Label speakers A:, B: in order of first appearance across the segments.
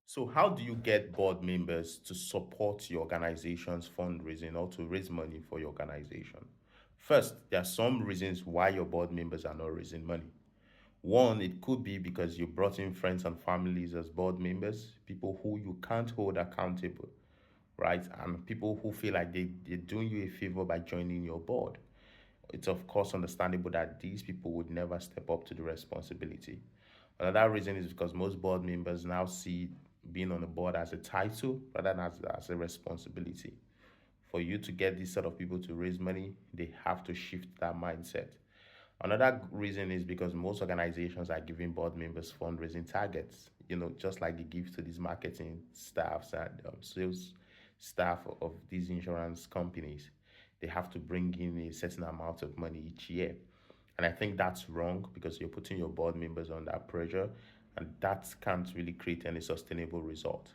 A: So, how do you get board members to support your organization's fundraising or to raise money for your organization? First, there are some reasons why your board members are not raising money. One, it could be because you brought in friends and families as board members, people who you can't hold accountable, right? And people who feel like they're doing you a favor by joining your board. It's of course understandable that these people would never step up to the responsibility. Another reason is because most board members now see being on the board as a title rather than as a responsibility. For you to get these sort of people to raise money, they have to shift that mindset. Another reason is because most organizations are giving board members fundraising targets, just like they give to these marketing staffs and sales staff of these insurance companies. They have to bring in a certain amount of money each year. And I think that's wrong because you're putting your board members under pressure and that can't really create any sustainable result.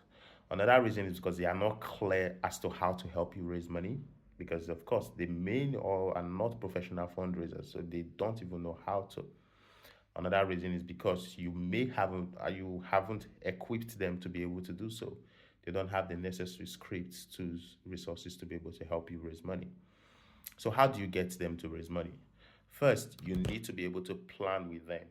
A: Another reason is because they are not clear as to how to help you raise money because of course the main or are not professional fundraisers, so they don't even know how to. Another reason is because you haven't equipped them to be able to do so. They don't have the necessary scripts, tools, resources to be able to help you raise money. So how do you get them to raise money? First, you need to be able to plan with them.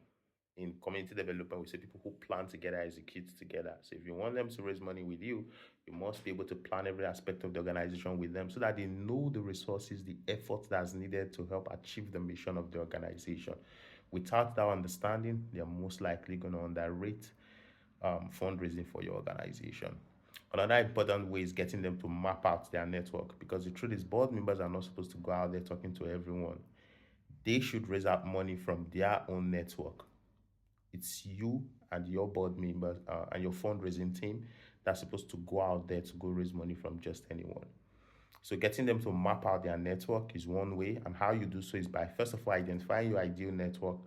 A: In community development, we say people who plan together execute together. So if you want them to raise money with you, you must be able to plan every aspect of the organization with them so that they know the resources, the effort that's needed to help achieve the mission of the organization. Without that understanding, they're most likely going to underrate fundraising for your organization. Another important way is getting them to map out their network because the truth is, board members are not supposed to go out there talking to everyone. They should raise up money from their own network. It's you and your board members and your fundraising team that's supposed to go out there to go raise money from just anyone. So getting them to map out their network is one way, and how you do so is by first of all identifying your ideal network,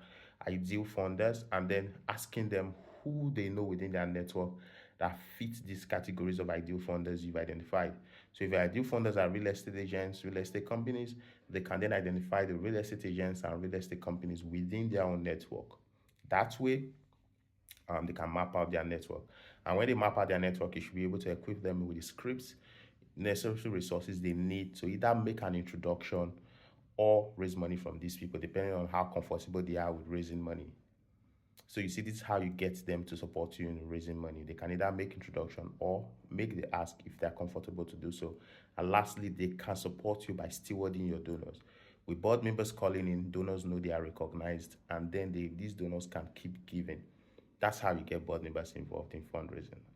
A: ideal funders, and then asking them who they know within their network that fits these categories of ideal funders you've identified. So if your ideal funders are real estate agents, real estate companies, they can then identify the real estate agents and real estate companies within their own network. That way, they can map out their network. And when they map out their network, you should be able to equip them with the scripts, necessary resources they need to either make an introduction or raise money from these people, depending on how comfortable they are with raising money. So you see, this is how you get them to support you in raising money. They can either make introduction or make the ask if they're comfortable to do so. And lastly, they can support you by stewarding your donors. With board members calling in, donors know they are recognized, and then these donors can keep giving. That's how you get board members involved in fundraising.